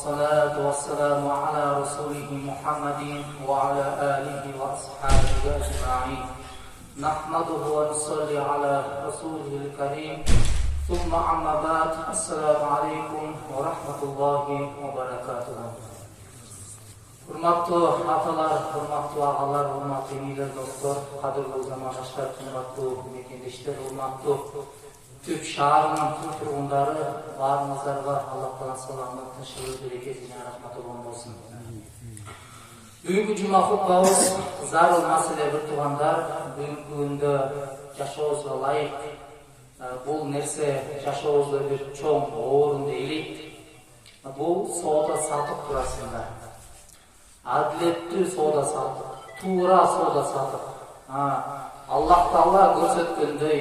والصلاة والسلام على رسوله محمد وعلى آله وأصحابه أجمعين نحمده ونصلي على رسوله الكريم ثم أما بعد السلام عليكم ورحمة الله وبركاته. Hurmatlı atalar, hurmatlı ağalar, hurmatlı emiler, dostlar, qadırlı zamandaşlar, hurmatlı mekendeşler, hurmatlı Türk şaharının tüm turgundары, barыңыздарга Аллахтан саламат, тынччылык, берекет жана рахматы болсун. Бүгүнкү жума хутбабыз зарыл маселе бир туугандар, бүгүнкү күндө жашообузга ылайык бул нерсе жашообузда бир чоң орунду ээлейт. Бул соода сатык туурасында. Адилеттүү соода сатык, туура соода сатык. Аллах Таала көрсөткөндөй,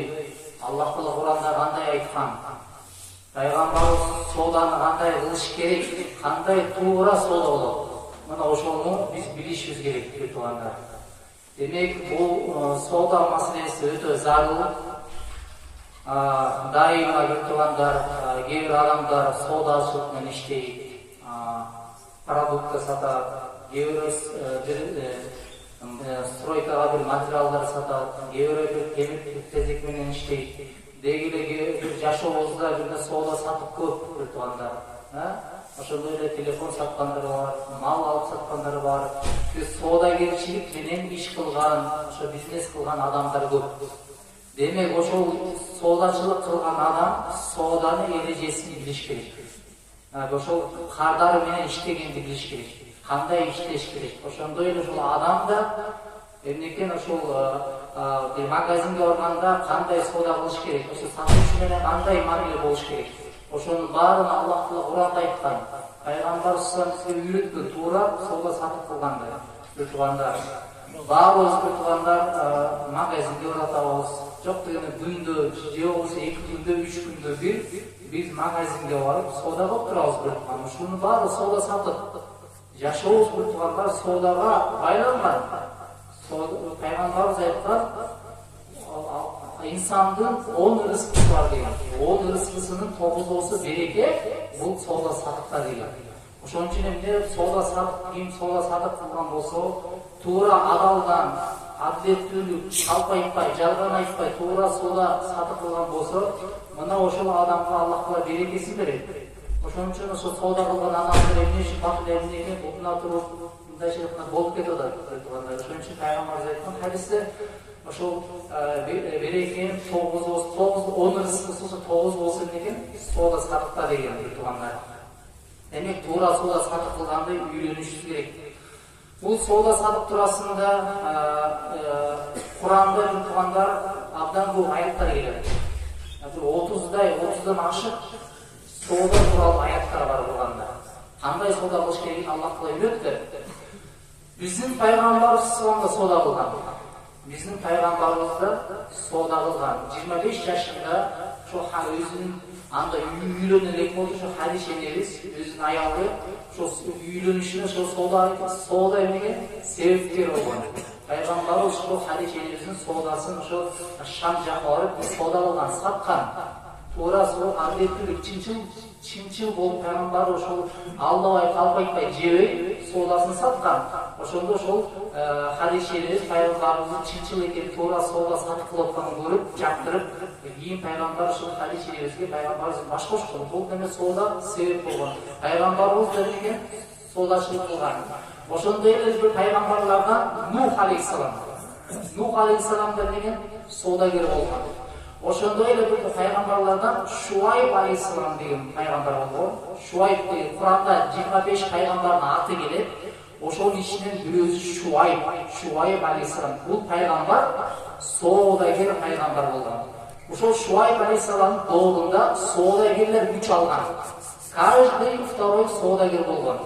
Аллах Таала Куранда кандай айткан? Пайгамбарыбыз сооданы кандай кылыш керек, кандай туура соода болот? Мына ошону биз билишибиз керек, туугандар. Демек, бул соода маселеси өтө зарыл. Дайыма туугандар, кээ бир адамдар соодачылык менен иштейт, продукт сатат, кээ бирөө стройкага бир материалдар сатат, кээ бирөө бир темир тезек менен иштейт. Деги эле бир жашообузда бир соода сатып көп туугандар. Ошондой эле телефон саткандар бар, мал алып саткандар бар. Соодагерчилик менен иш кылган, ошо бизнес кылган адамдар көп. Демек, ошол соодачылык кылган адам сооданы эрежесин билиш керек. Ошол кардары менен иштегенди билиш керек. Кандай иштеш керек. Ошондой эле ушул адам да эмнекен ошол бир магазинге барганда кандай соода кылыш керек, ошо сатуучу менен кандай мамиле болуш керек. Ошонун баарын Аллах Таала Куранда айткан. Пайгамбар бизге үйрөткөн туура соода сатып кылганды. Туугандар, баарыбыз туугандар магазинге баратабыз. Жок дегенде күндө же болбосо 2 күндө, 3 күндө бир биз магазинге барып соода кылып турабыз. Ушунун баары соода сатып. Жашообуз туугандар соодага байланган. Пайгамбарыбыз айткан, инсандын 10 рызкысы бар деген. 10 рызкысынын 9-оосу береке, бул соода сатыкта деген. Ошон үчүн эмне соода сатык, ким соода сатык кылган болсо, туура адалдан, адилеттүүлүк, калпайтпай, жалган айтпай, туура соода сатык кылган болсо, мына ошол адамга Аллах Таала берекесин берет. Ошон үчүн ошо соода кылган адамдар эмне үчүн батылдырып, бутуна туруп, мындай шерифтер болуп кетип атат. Ошон үчүн Пайгамбарыбыз айткан хадисте ошол береке 10 рызкысы 9 болсо экен соода сатыкта деген туугандар. Демек, туура соода сатык кылганды үйрөнүшүбүз керек. Бул соода сатык туурасында Куранда туугандар абдан көп аяттар келет. 30дан ашык соода тууралуу аяттар бар Куранда. Кандай соода кылыш керегин Аллах Таала үйрөттү. Биздин пайгамбарыбыз да соода кылган. Биздин пайгамбарыбыз да соода кылган. 25 жашында ошо өзүнүн анда үйлөнө элек болду, ошо Хадиша энебиз өзүнүн аялы ошо үйлөнүшүнө ошо соода эмнеге себепкер болгон. Пайгамбарыбыз ошо Хадиша энебиздин соодасын ошо Шам жакка барып соода кылган, саткан. Туура сол адилеттүүлүк, чынчыл болуп пайгамбар ошол алдабай, калпайтпай, жебей соодасын саткан. Ошондо ошол Хадиша энебиз пайгамбарыбыздын чынчыл экенин, туура соода сатып кылып атканын көрүп, жактырып, кийин пайгамбар ошол Хадиша энебизге пайгамбарыбызды баш кошкон. Бул деме соода себеп болгон. Пайгамбарыбыз деген соодачылык кылган. Ошондой эле бир пайгамбарлардан Нух алейхиссалам. Нух алейхиссалам деген соодагер болгон. Ошондой эле бир пайгамбарлардан Шуайб алейхиссалам деген пайгамбар болгон. Шуайб деген Куранда 25 пайгамбардын аты келет. Ошонун ичинен бирөөсү Шуайб алейхиссалам. Бул пайгамбар соодагер пайгамбар болгон. Ошол Шуайб алейхиссаламдын доорунда соодагерлер күч алган. Каждый второй соодагер болгон.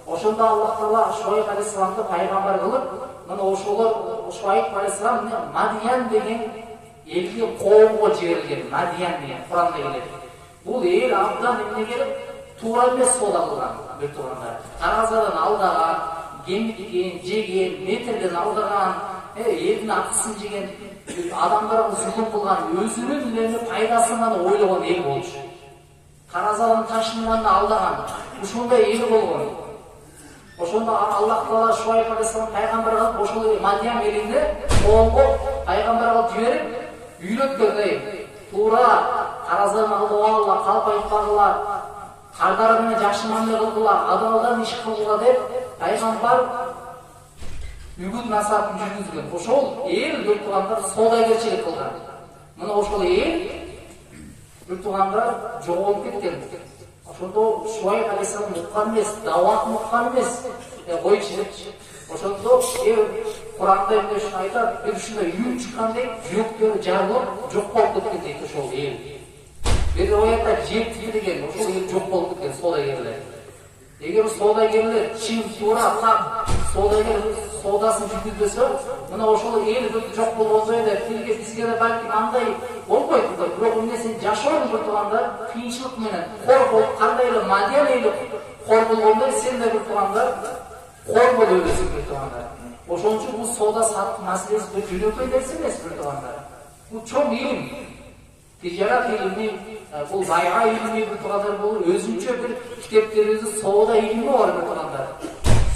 Ошондо Аллах Таала Шуайб алейхиссаламды пайгамбар кылып, мына ошолор Шуайб алейхиссалам Мадиян деген элге коомго жиберилген. Мадиян деген Куранда келет. Бул эл абдан эмнеге туура эмес соода кылган, бир туугандар. Таразадан алдаган, кемиткен, жеген, метрден алдаган, элдин акысын жеген, адамдарга зулум кылган, өзүнүн пайдасын гана ойлогон эл болчу. Таразадан ташынганды алдаган, ушундай эл болгон. Ошондо Аллах Таала Шуайб алейхиссалам пайгамбар кылып ошол Мадиян элинде коомго пайгамбар кылып жиберип үйрөткөн. Туура таразыны алгыла, калп айтпагыла, кардары менен жакшы мамиле кылгыла, адалдан иш кылгыла деп пайгамбар үгүт насаатын жүргүзгөн. Ошол эл бир туугандар соодагерчилик кылган. Мына ошол эл бир туугандар жоголуп кеткен. Ошондо Шуайб алейхиссалам уккан эмес, даватын уккан эмес. Койчу деп. Ошондо Куранда эмне үчүн айтат? Бир ушундай үйүн чыккандай жүрөктөрү жарылып, жок болуп кеткен дейт ошол эл. Бир оята жер тигилген, ошол эл жок болуп кеткен соодагерлер. Эгер соодагерлер чын туура так соодагер соодасын жүргүзбөсө, мына ошол эл жок болгондой эле тилге бизге да балки андай болбойт. Бирок эмнесин жашоонун бир туугандар кыйынчылык менен кор болуп, кандай эле Мадиян эли кор болгондой сен да бир туугандар кор болуп өлөсүң бир туугандар. Ошон үчүн бул соода саттык маселеси бир жөнөкөй нерсе эмес бир туугандар. Бул чоң илим. Тижарат илими, бул байга илими бир туугандар, бул өзүнчө бир китептерибизде соода илими бар бир туугандар.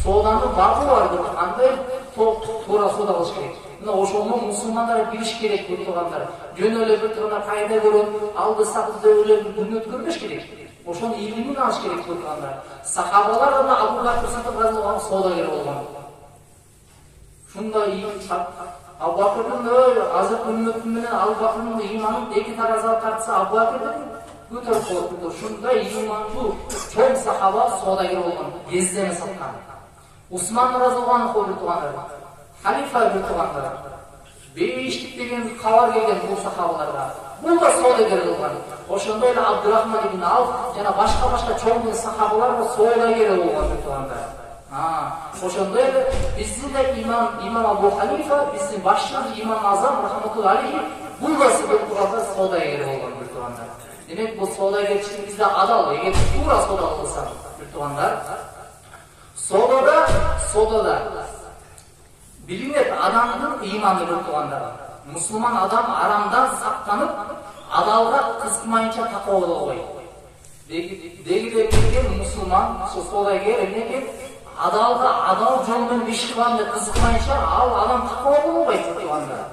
Сооданын багы бар бир кандай туура соода кылыш керек. Мына ошону мусулмандар билиш керек бир туугандар. Жөн эле бир туугандар кайда көрөт, алды сатып эле күн өткөрбөш керек. Ошонун илимин алыш керек бир туугандар. Сахабалар да Абу Бакр Садык разыяллаху анху соодагер болгон. Шундай Абу Бакрдын азыркы үммөтү менен Абу Бакрдын ыйманын эки таразага тартса Абу Бакрдын көтөрүп коет. Шундай ыймандуу чоң сахаба соодагер болгон, кездене саткан. Усман разыяллаху анху бир туугандар, халифа бир туугандар. Бейиштик деген кабар келген бул сахабаларга. Бул да соодагер болгон. Ошондой эле Абдурахман ибн Ауф жана башка чоң сахабалар да соодагер болгон бир туугандар. Ошондой эле биздин да имам Абу Ханифа, биздин башчыбыз имам Азам рахматулла алейхи, бул да бир туугандар соодагер болгон бир туугандар. Демек бул соодагерчилик бизде адал, эгер туура соода кылсак бир туугандар. Соодада билинет адамдын ыйманы бир туугандар. Мусулман адам арамдан сактанып, адалга кызыкмайынча такоо болбойт. Деги келген мусулман, соодагер эмнеге адалга адал жол менен иш кылганда кызыкмайынча ал адам такоо болбойт бир туугандар.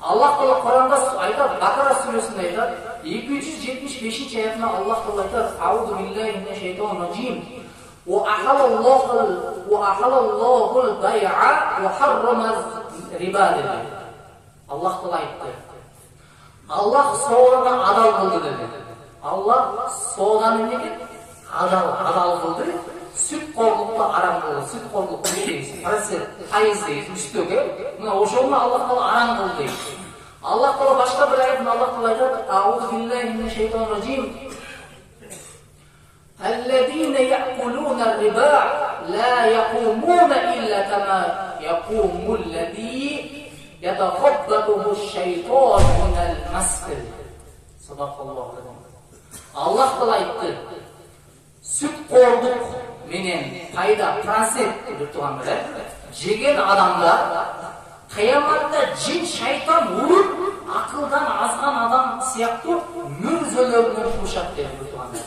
Аллах Таала Куранда айтат, Бакара сүрөсүндө айтат, 275-аятында Аллах Таала айтат: "Аузу биллахи минаш шайтанир раджим. وأحل الله البيع وحرم الربا." Аллах Таала айтты. Аллах сооданы адал кылды dedi. Аллах сооданы эмнеге адал кылды. Сүт корлукту арам кылды. Сүт корлук дейбиз. Процент, пайыз дейбиз, үстөкө. Мына ошону Аллах Таала арам кылды. Аллах Таала башка бир аятында Аллах Таала айтат: "Аузу биллахи минаш шайтанир раджим. الذين يأكلون الربا لا يقومون إلا كما يقوم الذي يتخبطه الشيطان من المس." صدق الله العظيم. Аллах Таала айтты, сүт корлук менен пайда процент бир туугандар жеген адамдар кыяматта жин шайтан уруп акылдан азган адам сыяктуу мүрзөлөрүнөн турушат деп бир туугандар.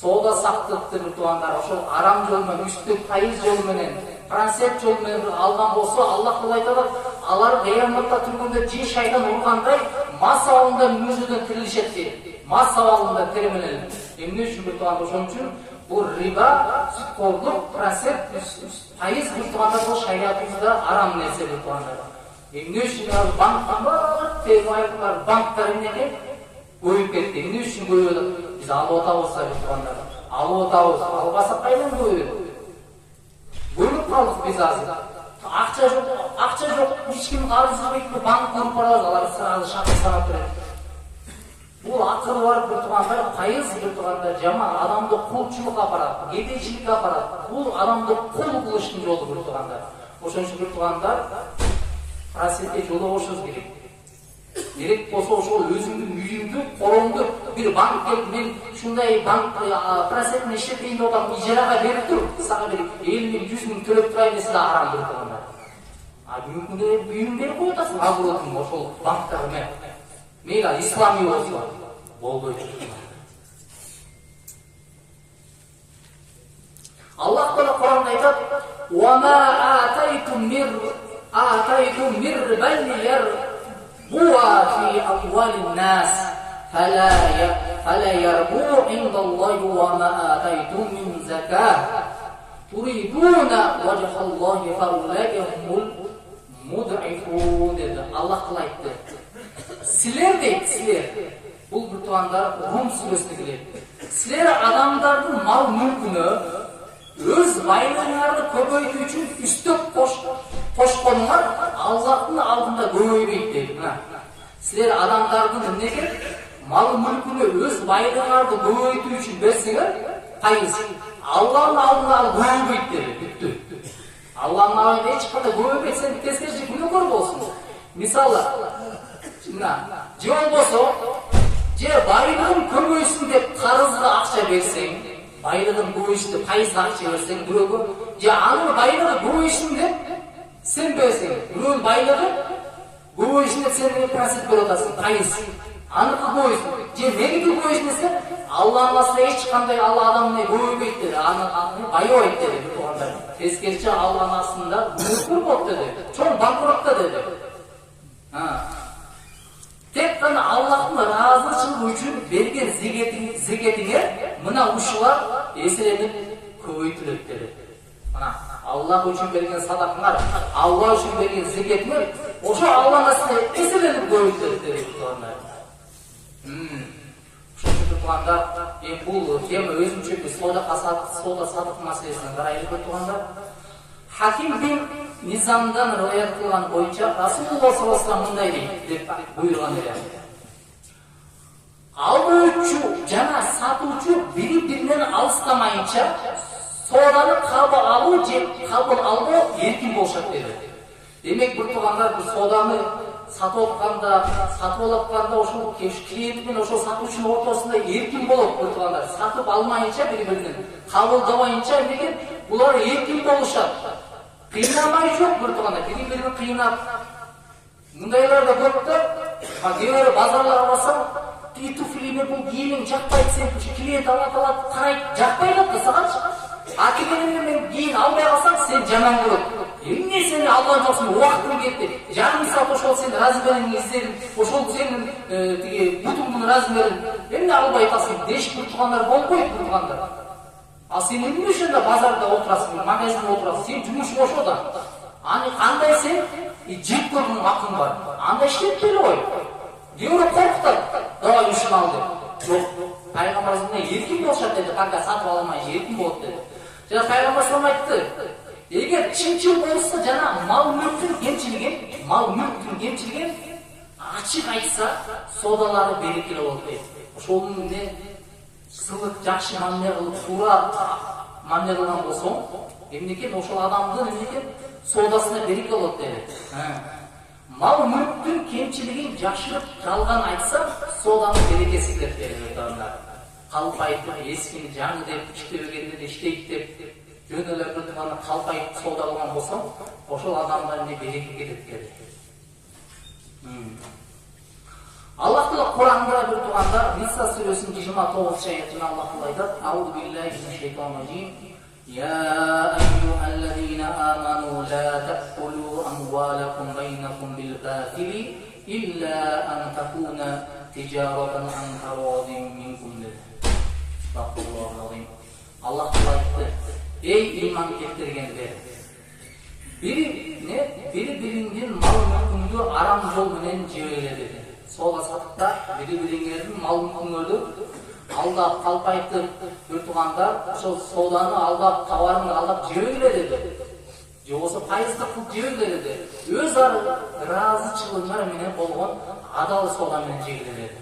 Соода сактыкты бир туугандар ошол арам жол менен, үстүк пайыз жол менен, процент жол менен алган болсо, Аллах Таала айтат, алар кыяматта турганда жин шайтан ургандай мас абалында мүрзөдөн тирилишет дейт. Мас абалында термелен. Эмне үчүн бир туугандар? Ошон үчүн бул риба, сүткорлук, процент, пайыз бир туугандар бул шариатыбызда арам нерсе бир туугандар. Эмне үчүн банктан баардык тегайдар, банктар эмнеге көйүп кетти. Эмне үчүн көйүп? Biz alып atабыз бир туугандар. Алып атабыз. Албасак кайдан көйүп? Бөлүп калдык биз азыр. Акча жок, эч ким карыз бербейт, банк көрүп барабыз, алар сразу шакыр санап берет. Бул акыл бар бир туугандар, пайыз бир туугандар жаман адамды кулчулукка апарат, кедейчиликке апарат. Бул адамды кул кылыштын жолу бир туугандар. Ошон үчүн бир туугандар процентке жолобошубуз керек. Керек болсо ошол өзүңдүн үйүңдү, короңду бир банк келип, мен ушундай банк процентин иштетейин деп атам, ижарага берип тур, сага берип 50 000, 100 000 төлөп турайын десе да арам бир туугандар. Мүмкүн үйүң берип коюп атасың, агыротун ошол банктар менен. Мейли исламий болсо болбойт. Kur'an'da aytat: "Wa ma ataytum mir riban yarbuwa fi amwalin nas fala yarbu indallahi wa ma ataytum min zakah turiduna wajhallahi fa ulaika humul mud'ifun" dedi. Allah kılay aytdı. Sizler deydi, sizler. Bu bir tuğanlar Rum surasida keladi. Sizler adamdardın mal mülkünü öz baylığını köpöйтүү үчүн üstöp koşkonlar Allah'ın aldında көбөйбөйт deydi. Sizler adamdardın emneke mal mülkünü öz baylığını көбөйтүү үчүн берсеңер, пайыз Allah'ın aldında көбөйбөйт dedi. Бүттү. Allah'ın aldında hiç kандай көбөйбөйт, sen тескерчи күнөөкөр болсун. Мисалы, же болбосо, же байлығым көбөйсүн деп карызга акча берсең, байлығым көбөйсүн деп пайызга акча берсең бирөөгө, же анын байлыгы көбөйсүн деп сен берсең, бирөөнүн байлыгы көбөйсүн деп сен процент берип атасың, пайыз. Аныкы көбөйсүн, же меники көбөйсүн десе, Аллахтын астында эч кандай Алла адамды көбөйбөйт dedi, аны байыбайт dedi туугандар. Тескерчи Аллахтын астында күнөөкөр болот dedi, чоң банкротта dedi. Tek qana Allah'ın razıçılığı üçün bergen zeketine mına uşular eselenip көбөйтүлөт dedi. Mana Allah üçün bergen sadaklar, Allah üçün bergen zeketine oşo Allah'ın астында eselenip көбөйтүлөт dedi tuğanlar. Ошо tuğanlar, бул тема өзүнчө bir soda satık maселесине карайлы tuğanlar. Hakim bin Nizam'dan rivayet kılgan boyunca Rasulullah sallallahu aleyhi ve sellem mınday deyip buyurgan edi. Algıçı jana satuvçu biri-birinden alыстамайынча sodаны kabul alуу же kabul alуу erkin болушат dedi. Demek bir tuğanlar bu sodаны satып атканда ошол клиент менен ошол сатуучунун ортосунда эркин болот bir tuğanlar. Сатып алмайынча бири-биринен кабылдабайынча эмнеге булар эркин болушат. Кыйнамай жоқ бір туғанда, бири-биrini кыйнап. Мындайлар да көп да, кээ базарларга барсаң, "Ти туфлиме бул кийимиң жакпайт, сен клиент алат, карайт, жакпайт да сагачы. А кийимиңди мен кийин албай калсаң, сен жаман көрөт. Эмне сени алган жоксуң, убактың кетти. Жарым саат ошол сен размериңди издедим, ошол сенин тиги бутуңдун размерин эмне албай атасың?" деш bir туғандар болбойт bir туғандар. А сен эмне ошондо базарда отурасың, магазинде отурасың, сен жумушуң ошода. Аны кандай сен жеп көргөн акың бар. Анда иштетпей кой. Кээбирөө коркутат. Давай ушуну ал деп. Жок, пайгамбарыбыз мына эркин болушат dedi, канка сатып алмай эркин болот dedi. Жана пайгамбар салам айтты. Эгер чын болса жана мал мүлктүн кемчилигин ачык айтса, содалары берекелүү болот дейт. Ошонун эмне сылык жакшы мамиле кылып, туура мамиле кылган болсоң, эмнекен ошол адамдын эмнекен содасына береке болот dedi. Мал мүлктүн кемчилигин жакшырып калган айтса, соданын берекеси кетет dedi адамдар. Калпайт, эскини жаңы деп иштебегенде де иштейт деп жөнөлөрдө турганда калпайт сода кылган болсоң, ошол адамдын береке кетет dedi. Allah Teala Kur'an'da bir tuğanda Nisa suresinin 29. ayetinde Allah Teala ayet: "Euzu billahi mineşşeytanirracim. Ya eyyuhellezine amenu la ta'kulu amwalakum beynakum bil batili illa an takuna ticaratan an taradin minkum." Estağfirullahalazim. Allah Teala ayette: "Ey iman keltirgenler, biri-birinden mal mülkünü aram yol menен jebegиле" dedi. Soda satıkta biri-biringердин mal mülkүңөрдү алдап калпайтып өртүганда, ошол соданы алдап, товарын алдап жебегиле dedi. Же болсо пайызды кылып жебегиле dedi. Өз ыраазычылыгыңар менен болгон адал сода менен жегиле dedi.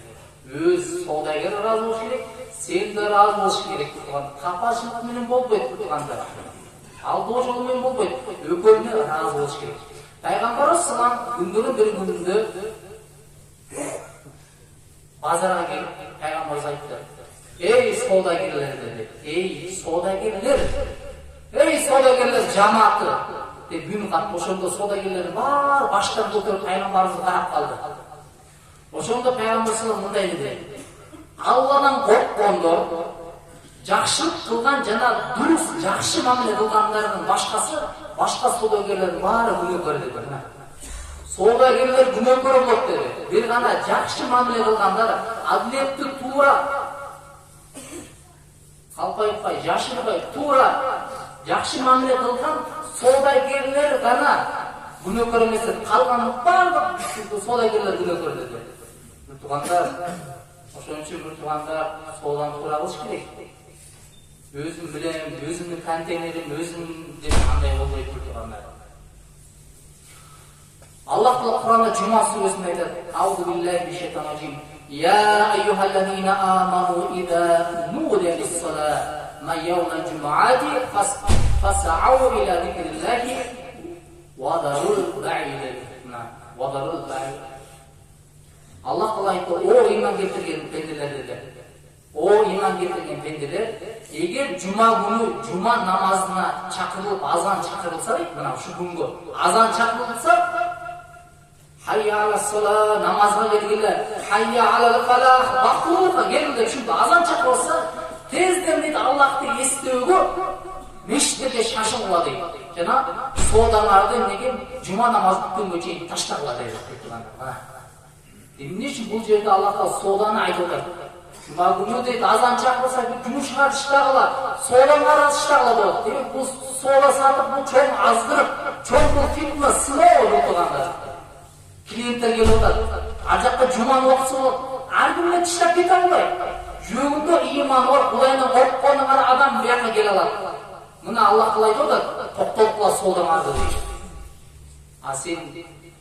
Өз содагер ыраазы болуш керек, сен да ыраазы болуш керек турганда. Капачылык менен болбойт турганда. Алдоо жолу менен болбойт. Экөөнү ыраазы болуш керек. Пайгамбарыбыз салам күндөрүн бир күнүндө Bazara gelip Peygamberimiz aytты: "Ey sodagerler" dedi. "Ey sodagerler. Ey sodagerler cemaati." Deb gün kap ошондо sodagerler бар баштан көтөрүп Peygamberimizге карап калды. Ошондо Peygamberimiz мындай dedi: "Алладан корккондор жакшылык кылган жана дурус жакшы мамиле кылгандардын башка соодагерлердин баары күнөөкөр деп. Соодагерлер күнөөкөр болот деди. Бир гана жакшы мамиле кылгандар, адилеттүү, туура, калпайпай, жашырбай, туура, жакшы мамиле кылган соодагерлер гана күнөөкөр эмес. Калган баардык соодагерлер күнөөкөр деди. Туугандар, ошон үчүн бир туугандар соодан туура кылыш керек. Өзүм билем, өзүмдүн контейнерим, өзүм деп кандай болбойт туугандар. Allah Kur'an'da Cuma suresinde ayet: "Euzu billahi mineşşeytanirracim. Ya eyyuhellezine amanu iza nudiya lis-salat min yawmil cum'ati fas'au ila zikrillahi wa darul ba'id." Wa darul ba'id. Allah aytты: "O iman keltirген pendeler" dedi. O iman keltirgen pendeler, eğer cuma günü cuma namazına çakırılıp azan çakırılsa, mına şu günkü azan çakırılsa, hayya alas-salat namazga kelgiler, hayya alal-falah baqulukka kelgiler, çünkü azan çakırılsa tezden deydi Allah'ты естөөгө мешіттерге шашылып дейdi. Жана соодаларды неге жума намаз бүткөнгө чейин таштагыла дейdi. Эмне үчүн бул жерде Аллах Таала сооданы айтып атат? Жума күнү дейди азан чакырылса жумушка таштагыла, соодага таштагыла болот. Демек бул соода сатып бул чоң аздырып, чоң бул фитна сыноо болуп турганда. Клиенттер келип атат. Ар жакка жуманын убактысы болот. Ар күнү таштап кете албайт. Жүрөгүндө ыйман бар, Кудайдан корккону гана адам бияка келе алат. Мына Аллах Таала айтып атат, токтолуп кала соодаңарды дейт. А сен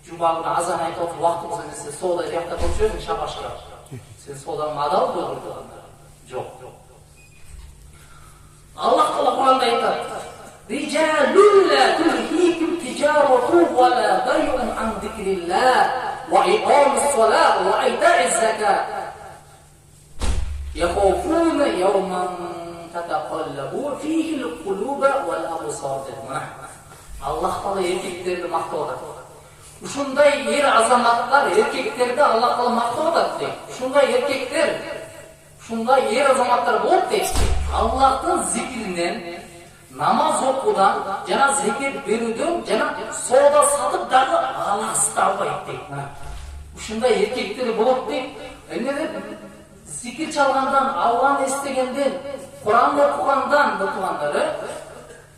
жума күнү азан айтып отуруп убактыңыз эмесе соода биякта кылып жүрөсүң шабашка. Сен соодаң адал болуп турганда. Жок. Аллах Таала Кур'анда айтат: "Rijalun la tulhihim tijaratu wa la bay'un an zikrillah wa iqamis-salat wa ita'iz-zakat yakhafuna yawman tataqallabu fihi al-qulub wal-absar." Allah Taala erkeklerdi mактап атат. Ушундай ер азаматтар, эркектерди Аллах Таала мактап атат дейт. Ушундай эркектер, ушундай ер азаматтар болот дейт. Аллахтын зикринен, намаз окуудан, жана зекет берүүдөн, жана соода сатып дагы алаксыта албайт дейт. Ушундай эркектер болот дейт. Эмне зикир чалгандан, Аллахты эстегенден, Кур'ан окугандан туугандары,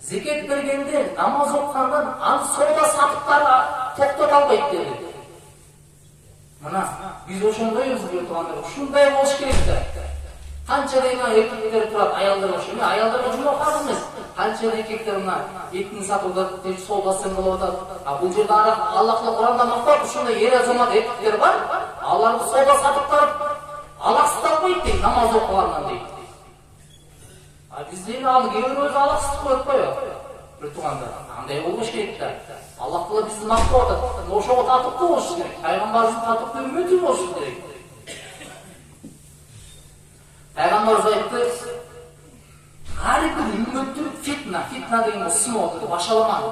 зекет бергенден, намаз окугандан, ал соода сатыптары токтото албайт dedi. Мына биз ошондойбуз деп тургандар, ушундай болуш керек да. Канча дегенде эркектер турат, аялдар ошо. Аялдарга жума фарз эмес. Канча эркектер мына этин сатууда деп соодасын кылып атат. А бул жерде Аллах Кур'анда мактап, ушундай ер азамат эркектер бар, аларды соода сатыптар алаксыта албайт дейт, намаз окугандан дейт. А бизден ал кээбирөөбүз алаксытып коет коёбу? Бир туугандар, андай болбош керек да. Аллах Таала бизди мактап атат. Ошого татыктуу болуш керек. Пайгамбарыбыздын татыктуу үммөтү болуш керек. Пайгамбарыбыз айтты: "Ар бир үммөттүн фитна деген сыноо деп башаламан.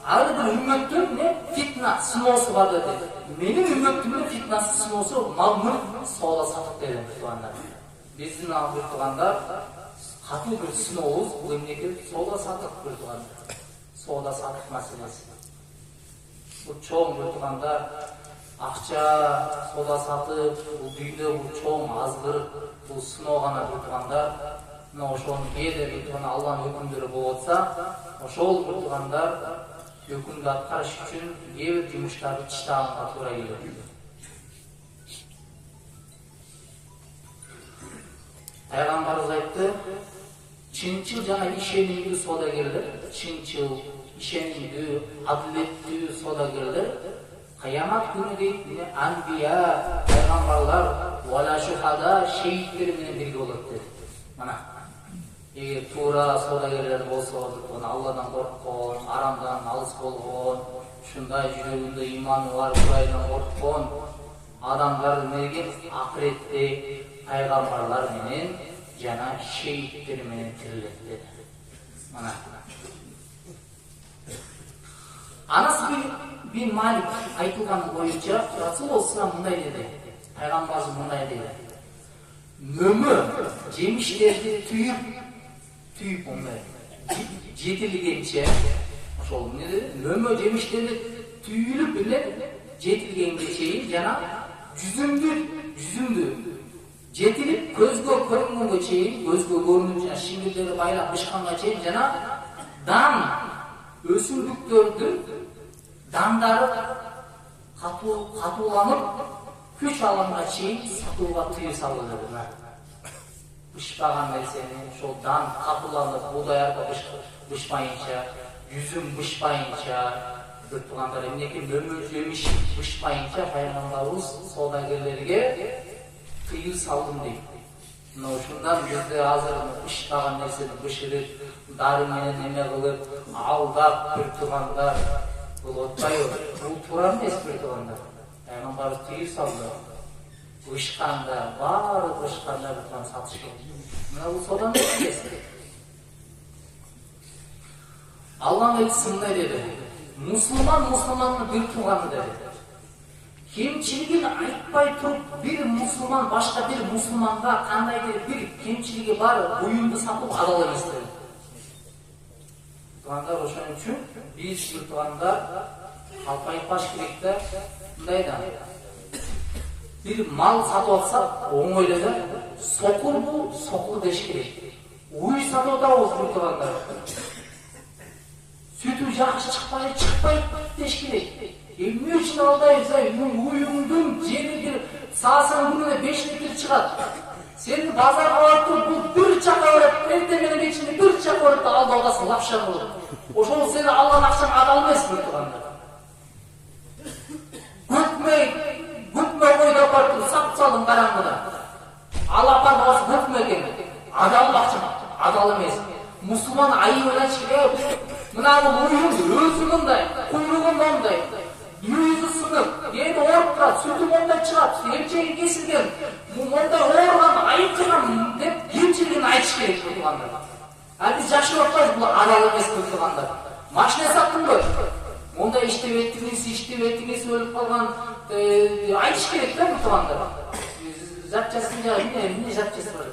Ар бир үммөттүн фитна сыноосу бар dedi. Менин үммөтүмдүн фитнасы сыноосу мал-мүлк соода сатып деген туугандар. Биздин ал бир туугандар катуу бир сынообуз бул эмнеге соода сатып бир туугандар. Соода сатып маселеси. Бул чоң бир туугандар акча соода сатып, бул дүйнө бул чоң азгырып, бул сыноо гана бир туугандар. Мына ошонун кээде бир тууган Аллахнын өкүмдөрү болуп атса, ошол бир туугандар өкүмдү аткарыш үчүн кээ бир жумуштарды таштаганга туура келет. Пайгамбарыбыз айтты: "Чынчыл жана ишенимдүү соодагерлер, чынчыл, ишенимдүү, адилеттүү соодагерлер кыямат күнү дейт, анбия, пайгамбарлар, вала шухада, шейиттер менен бирге болот dedi. Мына эгер туура соодагерлер болсо, Алладан корккон, арамдан алыс болгон, ушундай жүрөгүндө иманы бар, Кудайдан корккон адамдар эмнеге акыретте пайгамбарлар менен жана шейиттер менен тирилет dedi. Мына Анас бин Малик айтылган боюнча Расулуллах мындай деди. Пайгамбарыбыз мындай деди: "Мөмө жемиштерди түйүп түйүп мындай жетилгенче ошол мөмө жемиштерди түйүлүп эле жетилгенге чейин жана жүзүмдү жетилип көзгө көрүнгөнгө чейин, көзгө көрүнүп жана шиңгилдери байлап бышканга чейин жана дан өсүмдүктөрдүн дандары катууланып күч алганга чейин сатууга тыюу салынат. Бышпаган нерсени ошол дан катууланып буудай арпа бышпайынча, жүзүм бышпайынча деп тургандар эмнеге мөмө жемиш бышпайынча пайгамбарыбыз соодагерлерге тыюу салдым дейт. Мына ушундан бизде азыр бышпаган нерсени бышырып, дары менен неме кылып, алдап бир тургандар бул отпайбы? Бул туура эмес бир тургандар. Пайгамбарыбыз тыюу салды. Бышканда, баары бышканда бутан сатыш керек. Мына бул соодан эмес. Аллах мындай деди. Мусулман бир тууганы деди. Кемчилигин айтпай туруп, бир мусулман башка бир мусулманга кандайдыр бир кемчилиги бар буюмду сатып адал эмес деди. Туугандар, ошон үчүн биз бир туугандар калп айтпаш керек да. Мындай да. Bir mal satып алсак, оңой эле да. Сокурбу, сокур деш керек. Уй сатып атабыз бир туугандар. Sütü жакшы чыкпайт деш керек. Эмне үчүн алдайбыз? Уюңдун жени бир саасың күнүнө 5 литр чыгат. Сени базарга барып туруп, бул бир чака барып, эртең менен кечинде бир чака барып алдап аласың, лапша кылып. Ошол сени алган акчаң адал эмес бир туугандар. Гүтмөй койдоп барып сап-салың караңгыда. Алапар басы гүтмө экен. Адал акча, адал эмес. Мусулман айыбына чыгып, мына бул уюм өзү мындай, куйругу мындай, yüzü сынып, эни ооруп турат, сүтү мындай чыгат, эмчеги кесилген, мындай ооруган, айыккан деп кемчилигин айтыш керек тургандар. А биз жакшы окпайбыз, бул адал эмес тургандар. Машина саттыңбы? Мындай иштебеттиңиз өлүп калган айтыш керек да тургандар. Запчастын эмне запчасть бар?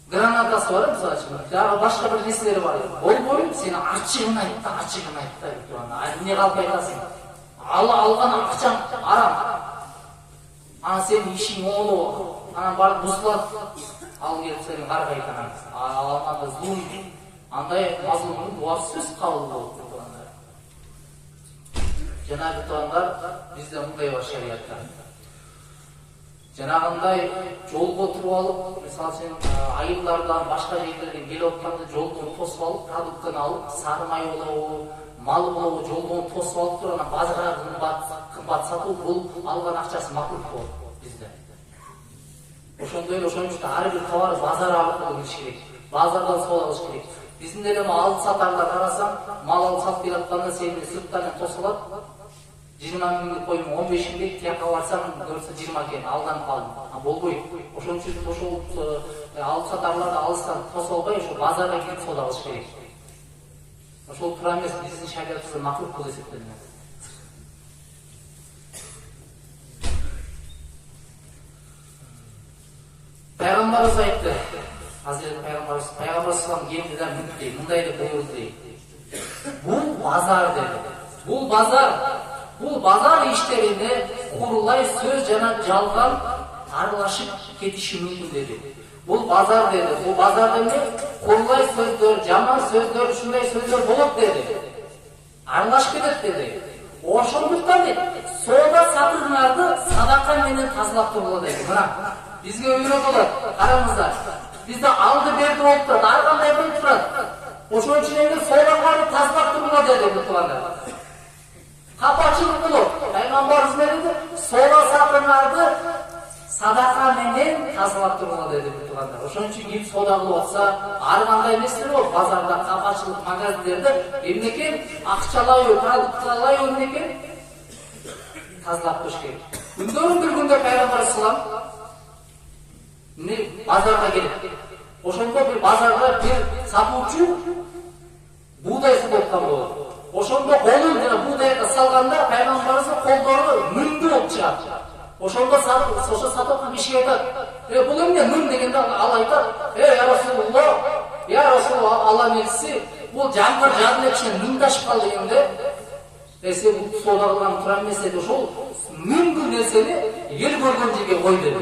Гранатасы бар, мисалы үчүн. Дагы башка бир нерселери бар. Болбойм, сени ачыгын айт да тургандар. Эмне калп айтасың? Алган акчаң арам. Ана сенин ишиң оңолобу. Анан барып бузулат. Ал келип сени карга айтам. Алганда зулум. Андай мазлумдун дуасы сөз кабыл болот тургандар. Жанагы тургандар, бизде мындай бар шариатта. Жанагындай жолго туруп алып, мисалы үчүн айылдардан башка жерлерден келип атканда жолдон тосуп алып, продуктын алып, сары май болобу, мал болобу жолдон тосуп алып туруп, анан базарга кымбат сатуу, бул алган акчасы макрух болот бизде. Ошондой эле ошон үчүн ар бир товар базар аркылуу кириш керек. Базардан соода кылыш керек. Биздин эле алып сатарлар карасаң, мал алып сатып келатканда сени сырттан тосулат. 20 миңдик коймо 15 миңдик, тияка барсаң көрсө 20 экен, алдан калдым. Болбойт. Ошон үчүн ошол алып сатарларды алыстан тосуп албай, ошо базарга кирип соода кылыш керек. Ошол туура эмес, биздин шариатыбызда макрух болуп эсептелинет. Пайгамбарыбыз айтты. Hazreti Peygamber sallam geldiler mutlu, mundaydı buyurdu. Bu bazar dedi. Bu bazar işlerinde kurulay söz jana жалган arlaşıp ketişi mümkün dedi. Bu bazar dedi. Bu bazarda ne? Kurulay sözdür, jaman sözdür, şunday sözdür bolup dedi. Aralaş kedet dedi. Oşonduktan dedi. Soda satırlardı sadaka menen тазалап тургула dedi. Mına bizge öýrөp bolot. Karamızlar. Bizde aldı berdi olup turат, ар кандай болуп турат. Ошон үчүн эми содаканы тазалап тургула dedi bu tuğanlar. Kapачылык болот. Пайгамбарыбыз не dedi? Сода сатырарды садака менен тазалап тургула dedi bu tuğanlar. Ошон үчүн ким сода кылып атса, ар кандай нерселер болот. Базарда, капачылык, магазиндерде эмнекен акчалайбы, продуктлайбы эмнекен тазалап туруш керек. Күндөрүн бир күндө Пайгамбар салам базарга келип, ошондо бир базарда бир сатуучу буудай сатып аткан болот. Ошондо колун жана буудайга салганда Пайгамбарыбыздын колдору мүндү болуп чыгат. Ошондо ошо сатып аткан кишиге айтат: бул эмне мын дегенде ал айтат: "Я Расулуллах, Ya Rasulullah, Allah elçisi, bu jamgır jadın ekşen mындашып kaldı degende, sen bu soda kılgan tura emес dedi, ошол мүмкүн нерсени эл көргөн жерге кой dedi.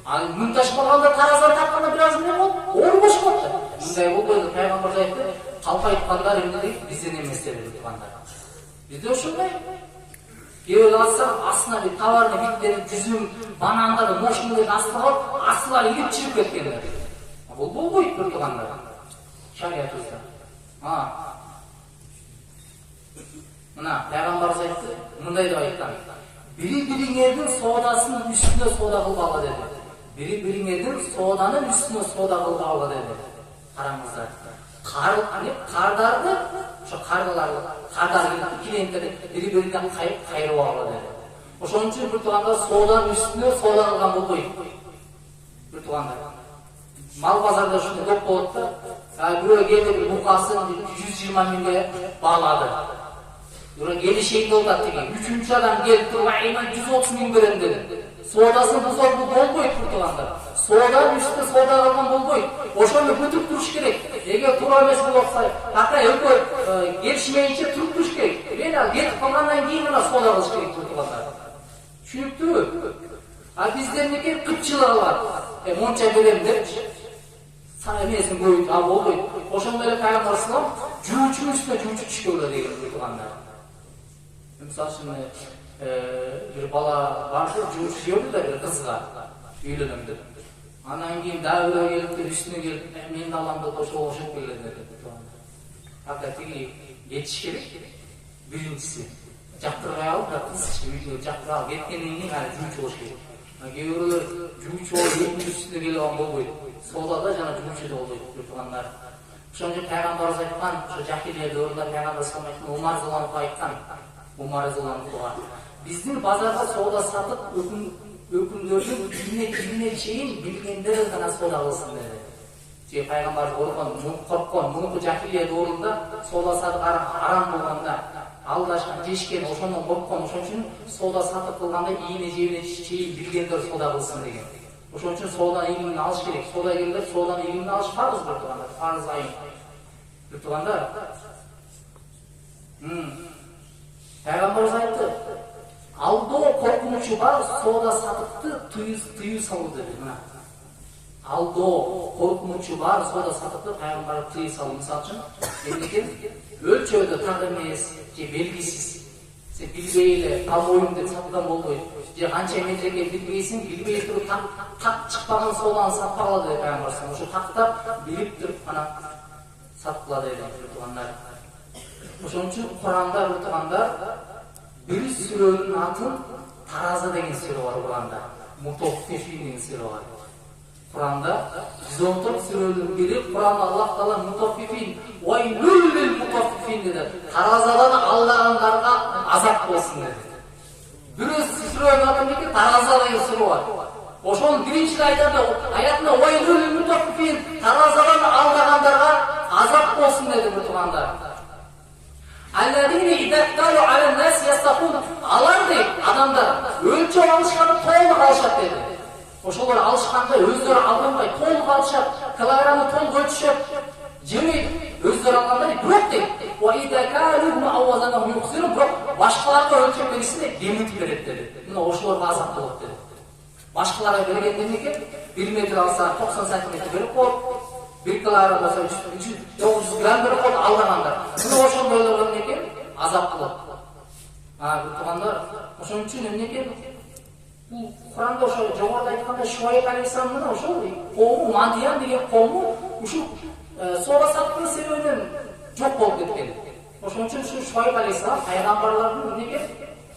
Ал мындашып калганда тараздан тартканда бир аз эмне болуп, оор бошуп калды. Мындай болбойт, пайгамбар айтты, калп айткандар эмне бизден эмес деп тургандар. Бизде ошондой. Кээ алсам астына бир товарны биттери, жүзүм, банандарды, мошиналарды астына алып, астына илип чыгып кеткендер. Бул болбойт бир тургандар. Шариятыбызда. Мына пайгамбарыбыз айтты, мындай деп айткан. Бири-бириңердин соодасын үстүнө соода кылбагыла dedi. Бири-бириңердин сооданын үстүнө соода кылбагыла dedi. Караңыздар. Кардарды, ошо кардарды клиенттерди бири-биринен кайрып алгыла dedi. Ошон үчүн бир туугандар сооданын үстүнө соода кылган болбойт. Бир туугандар. Мал базарда ушундай көп болот да. Бирөө келди, бир букасын 120 миңге баалады. Бирөө келишейин деп атат деген. Үчүнчү адам келип туруп, "Мен 130 миң берем" dedi. Соодасын бузуп болбойт бир туугандар. Сооданын үстүнө соода кылган болбойт. Ошону бүтүп туруш керек. Эгер туура эмес болсо, акы экөө келишмейинче туруп туруш керек. Мен ал кетип калгандан кийин гана соода кылыш керек бир туугандар. Түшүнүктүүбү? Биздерники кыпчылыгы бар. Монча берем депчи. Сана эмесин көбөйт, болбойт. Ошондой эле пайгамбар салам жуучунун үстүнө жуучу түшкө болот деген бир туугандар. Мисалы үчүн бир бала барды, жуучу жөөдү да бир кызга үйлөнөм деп. Анан кийин дагы бирөө келип, үстүнө келип, "Мен алам" деп ошоп келген деп туугандар. Ата тиги кетиш керек. Биринчиси жактырбай алып, кыз үйгө жактырып алып кеткенден кийин аны жуучу болуш керек. Кээ бирөөлөр жуучу болуп, үстүнө келип алган болбойт. Соодада жана жуучуда болбойт бир туугандар. Ошон үчүн пайгамбарыбыз айткан, ошо жахилия дöwрүндө пайгамбар салам айткан, Умар Зуланов айткан. Умар Зулановга биздин базарда соода сатып өкүмдөрдүн кимине чейин билгендер гана соода кылсын dedi. Же пайгамбар корккон, мунуку жахилия дöwрүндө соода сатып арам болгонда, алдашкан, жешкен, ошондон корккон, ошон үчүн соода сатып кылганда ийине жебине чейин билгендер соода кылсын деген. Ошон үчүн соода илимин алыш керек. Соода келгенде сооданын илимин алыш фарз бир туугандар, фарз айын. Бир туугандар. Пайгамбарыбыз айтты, алдоо коркунучу бар соода сатыкты тыюу салуу dedi. Мына. Алдоо коркунучу бар соода сатыкты пайгамбар тыюу салуу. Мисалы үчүн, эмнекен өлчөдө так эмес, же белгисиз. Сен билбей эле тамоюм деп саткан болбойт. Же канча метрге билбейсиң, билбей туруп так чыкпаган сооданы сатпагыла dedi пайгамбар. Ошо тактап билип туруп ана саткыла dedi туугандар. Ошон үчүн Куранда айтылганда бир сүрөнүн атын Тараза деген сүрө бар Куранда. Мутоффифин деген сүрө бар. Куранда 114 сүрөнүн бири Куранда Аллах Таала мутоффифин, "Вайлул лил мутоффифин" dedi. Таразадан алдагандарга азап болсун dedi. Бир сүрөнүн аты неке Тараза деген сүрө бар. Ошол биринчи аятында "Вайлул лил мутоффифин" Таразадан алдагандарга азап болсун dedi бир туугандар. Алладини идатталу аля нас ястафун. Алар дейт адамдар өлчөп алышканды толук алышат dedi. Ошолор алышканда өздөрү алганбай толук алышат, килограммы толук өлчөшөт. Жемейт, өздөрү алганда бирок дейт. Ва идакалу авазана юксиру, бирок башкаларга өлчөп беришинде демитип берет dedi. Мына ошолорго азап болот dedi. Башкаларга бергенде неке 1 метр алса 90 сантиметр берип коет. 1 килограмм болса 900 грамм берип коет алгандар. Мына ошондойлорго неке азап болот. Бир туугандар, ошон үчүн эмнеке бул Куранда ошо жогоруда айткандай Шуайб алейхиссалам менен ошол коому Мадиян деген коому ушул соода саттыгы себебинен жок болуп кеткен. Ошон үчүн ушу Шуайб алейхиссалам пайгамбарлардын эмнеке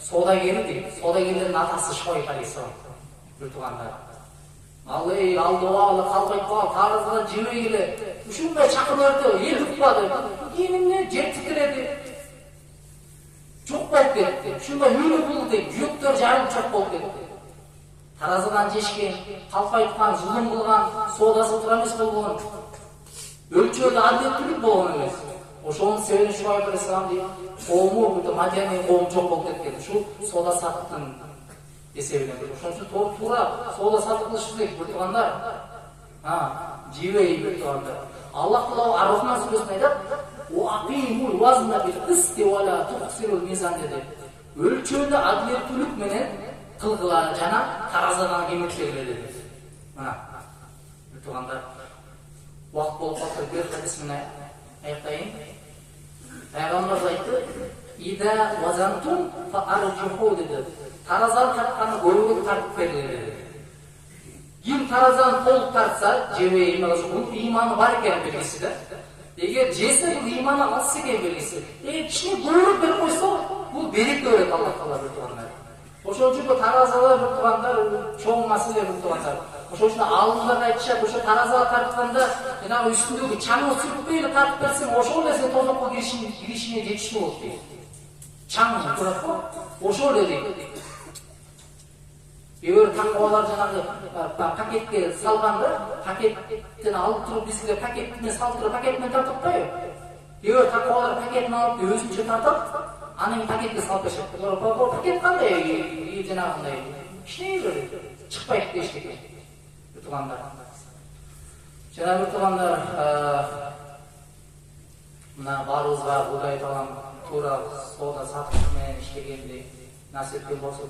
соодагери дейт. Соодагерлердин атасы Шуайб алейхиссалам. Бир туугандар. Алдоо калбайт кал, тараздан жебей эле. Ушундай чакын өртө, эл укпады. Кийинне жер титиреди. Жок болуп кетти. Ушундай үйлү булду, жүйөктөр жарым жок болуп кетти. Таразадан жешкен, калпайткан, зулум кылган, соодасы туура эмес болгон. Өлчөдө адилеттүүлүк болгон эмес. Ошонун себебин Шуайб алейхиссалам дейт. Коому, Мадиянын коому жок болуп кеткен. Ушул соода саттыктын есебинен. Ошон үчүн туура соода сатып кылыш керек бир туугандар. Жебей бир туугандар. Аллах Таала Ар-Рахман сүресінде айтады: "Уақимул вазна бил қисти ва ла тухсирул мизан" деді. Өлчөөнү адилеттүүлүк менен кылгыла жана таразадан кемектегиле деді. Мына тугандар, уақыт болуп калды, бир хадис менен аяктайын. Пайгамбар айтты: "Ида вазантум фа арджуху" деді. Таразаны тартканы көбүрөөк тартып бергиле деді. Ким таразаны толук тартса, жебей иманы бар экен белгиси да. Эгер жесе бул иманы аз экен белгиси. Кичине көбүрөөк берип койсо, бул береке берет Аллах Таала бир тугандар. Ошол үчүн таразалар бир тугандар чоң маселе бир тугандар. Ошол үчүн алымдар айтышат, ошо таразага тартканда жанагы үстүндөгү чаңды сүрүтпөй эле тартып берсең, ошол эле сен тозокко киришине жетиштүү болот дейт. Чаң турат го, ошол эле дейт. Эгер такыбалар жанагы пакетке салганда, пакеттен алып туруп бизге пакетине салып туруп пакетинен тартып атпайбы? Эгер такыбалар пакетин алып өзүнчө тартат, анын пакетке салып беришет. Бул пакет кандай жанагындай иштей чыкпайт дешти. Тугандар. Жанагы тугандар, мына баарыбызга Кудай таалам туура соода сатык менен иштегенди насиптен болсо